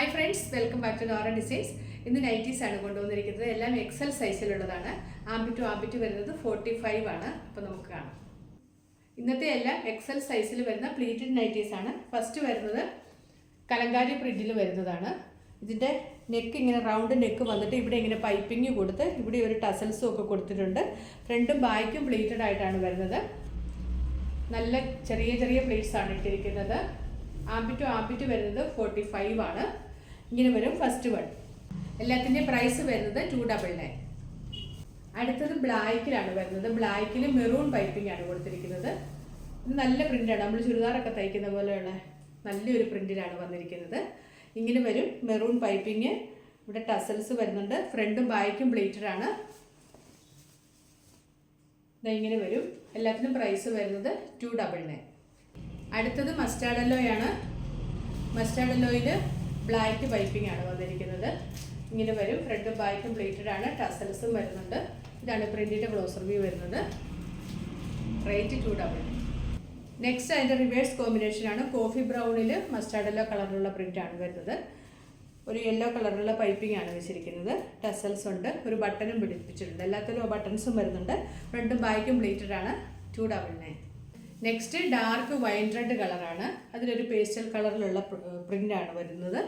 Hi friends, welcome back to Nora designs. ഇന്ന് nighties ആണ് കൊണ്ടുവന്നിരിക്കുന്നത്. എല്ലാം എക്സൽ സൈസിലുള്ളതാണ്. ആംബിറ്റ് വരുന്നത് 45 ആണ്. അപ്പോൾ നമുക്ക് കാണാം. ഇന്നത്തെ എല്ലാം എക്സൽ സൈസിൽ വരുന്ന പ്ലീറ്റഡ് നൈറ്റീസ് ആണ്. ഫസ്റ്റ് വരുന്നത് കലങ്കാരി പ്രിന്റിൽ വരുന്നതാണ്. ഇതിൻ്റെ നെക്ക് ഇങ്ങനെ റൗണ്ട് നെക്ക് വന്നിട്ട് ഇവിടെ ഇങ്ങനെ പൈപ്പിങ് കൊടുത്ത് ഇവിടെ ഒരു ടസൽസും ഒക്കെ കൊടുത്തിട്ടുണ്ട്. ഫ്രണ്ടും ബാക്കും പ്ലീറ്റഡ് ആയിട്ടാണ് വരുന്നത്. നല്ല ചെറിയ ചെറിയ പ്ലീറ്റ്സ് ആണ് ഇട്ടിരിക്കുന്നത്. ആംബിറ്റ് വരുന്നത് 45 ആണ്. ഇങ്ങനെ വരും ഫസ്റ്റ് വൺ. എല്ലാത്തിൻ്റെയും പ്രൈസ് വരുന്നത് 299. അടുത്തത് ബ്ലാക്കിലാണ് വരുന്നത്. ബ്ലാക്കിൽ മെറൂൺ പൈപ്പിംഗ് ആണ് കൊടുത്തിരിക്കുന്നത്. ഇത് നല്ല പ്രിൻ്റാണ്. നമ്മൾ ചുരിദാറൊക്കെ തയ്ക്കുന്ന പോലെയുള്ള നല്ലൊരു പ്രിൻറ്റിലാണ് വന്നിരിക്കുന്നത്. ഇങ്ങനെ വരും മെറൂൺ പൈപ്പിംഗ്. ഇവിടെ ടസൽസ് വരുന്നുണ്ട്. ഫ്രണ്ടും ബാക്കും പ്ലീറ്റഡ് ആണ്. ഇങ്ങനെ വരും. എല്ലാത്തിനും പ്രൈസ് വരുന്നത് 299. അടുത്തത് മസ്റ്റാർഡ് യെല്ലോയാണ്. മസ്റ്റാർഡ് യെല്ലോയിൽ ബ്ലാക്ക് പൈപ്പിംഗ് ആണ് വന്നിരിക്കുന്നത്. ഇങ്ങനെ വരും. ഫ്രണ്ടും ബാക്കും പ്ലേറ്റഡ് ആണ്. ടസൽസും വരുന്നുണ്ട്. ഇതാണ് പ്രിന്റിൻ്റെ ക്ലോസർ വ്യൂ വരുന്നത്. റേറ്റ് 299. നെക്സ്റ്റ് അതിൻ്റെ റിവേഴ്സ് കോമ്പിനേഷനാണ്. കോഫി ബ്രൗണിൽ മസ്റ്റാർഡ് യെല്ലോ കളറിലുള്ള പ്രിൻ്റാണ് വരുന്നത്. ഒരു യെല്ലോ കളറിലുള്ള പൈപ്പിംഗ് ആണ് വെച്ചിരിക്കുന്നത്. ടസൽസ് ഉണ്ട്. ഒരു ബട്ടണും പിടിപ്പിച്ചിട്ടുണ്ട്. എല്ലാത്തിലും ബട്ടൺസും വരുന്നുണ്ട്. ഫ്രണ്ടും ബാക്കും പ്ലേറ്റഡ് ആണ്. 299. നെക്സ്റ്റ് ഡാർക്ക് വൈൻ റെഡ് കളറാണ്. അതിലൊരു പേസ്റ്റൽ കളറിലുള്ള പ്രിൻ്റാണ് വരുന്നത്.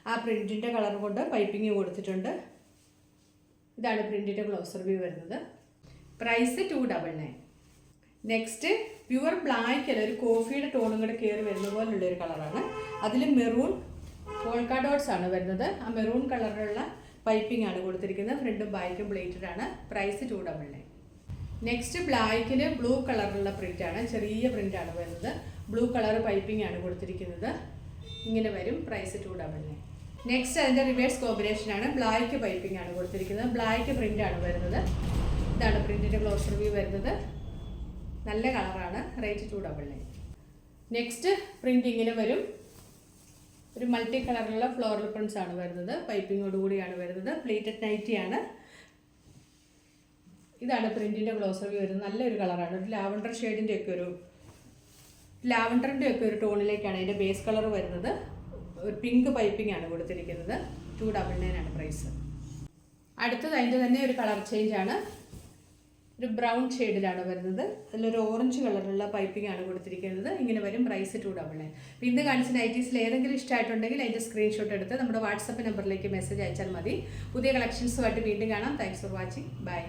ആ പ്രിൻറ്റിൻ്റെ കളർ കൊണ്ട് പൈപ്പിംഗ് കൊടുത്തിട്ടുണ്ട്. ഇതാണ് പ്രിൻറ്റിൻ്റെ ക്ലോസർ വ്യൂ വരുന്നത്. പ്രൈസ് 299. നെക്സ്റ്റ് പ്യുവർ ബ്ലാക്ക് അല്ല, ഒരു കോഫിയുടെ ടോണും കൂടെ കയറി വരുന്ന പോലുള്ളൊരു കളറാണ്. അതിൽ മെറൂൺ പോൾക്ക ഡോട്ട്സ് ആണ് വരുന്നത്. ആ മെറൂൺ കളറിലുള്ള പൈപ്പിംഗ് ആണ് കൊടുത്തിരിക്കുന്നത്. ഫ്രണ്ടും ബാക്കും പ്ലേറ്റഡ് ആണ്. പ്രൈസ് 299. നെക്സ്റ്റ് ബ്ലാക്കിൽ ബ്ലൂ കളറിലുള്ള പ്രിൻ്റാണ്. ചെറിയ പ്രിൻ്റാണ് വരുന്നത്. ബ്ലൂ കളർ പൈപ്പിംഗ് ആണ് കൊടുത്തിരിക്കുന്നത്. ഇങ്ങനെ വരും. പ്രൈസ് 299. നെക്സ്റ്റ് അതിൻ്റെ റിവേഴ്സ് കോമ്പിനേഷനാണ്. ബ്ലാക്ക് പൈപ്പിംഗ് ആണ് കൊടുത്തിരിക്കുന്നത്. ബ്ലാക്ക് പ്രിൻ്റാണ് വരുന്നത്. ഇതാണ് പ്രിൻറ്റിൻ്റെ ക്ലോസർ വ്യൂ വരുന്നത്. നല്ല കളറാണ്. റേറ്റ് 299. നെക്സ്റ്റ് പ്രിൻ്റ് ഇങ്ങനെ വരും. ഒരു മൾട്ടി കളറിലുള്ള ഫ്ലോറൽ പ്രിൻറ്റ്സ് ആണ് വരുന്നത്. പൈപ്പിങ്ങോട് കൂടിയാണ് വരുന്നത്. പ്ലേറ്റഡ് നൈറ്റിയാണ്. ഇതാണ് പ്രിൻറ്റിൻ്റെ ക്ലോസർ വ്യൂ വരുന്നത്. നല്ലൊരു കളറാണ്. ഒരു ലാവണ്ടർ ഷെയ്ഡിൻ്റെ ഒക്കെ ഒരു ടോണിലേക്കാണ് അതിൻ്റെ ബേസ് കളർ വരുന്നത്. ഒരു പിങ്ക് പൈപ്പിംഗ് ആണ് കൊടുത്തിരിക്കുന്നത്. 299 ആണ് പ്രൈസ്. അടുത്തത് അതിൻ്റെ തന്നെ ഒരു കളർ ചേഞ്ച് ആണ്. ഒരു ബ്രൗൺ ഷെയ്ഡിലാണ് വരുന്നത്. അതിലൊരു ഓറഞ്ച് കളറിലുള്ള പൈപ്പിംഗ് ആണ് കൊടുത്തിരിക്കുന്നത്. ഇങ്ങനെ വരും. പ്രൈസ് 299. അപ്പോൾ ഇന്ന് കാണിച്ച നൈറ്റീസിൽ ഏതെങ്കിലും ഇഷ്ടമായിട്ടുണ്ടെങ്കിൽ അതിൻ്റെ സ്ക്രീൻഷോട്ട് എടുത്ത് നമ്മുടെ വാട്സപ്പ് നമ്പറിലേക്ക് മെസ്സേജ് അയച്ചാൽ മതി. പുതിയ കളക്ഷൻസുമായിട്ട് വീണ്ടും കാണാം. Thanks for watching. ബൈ.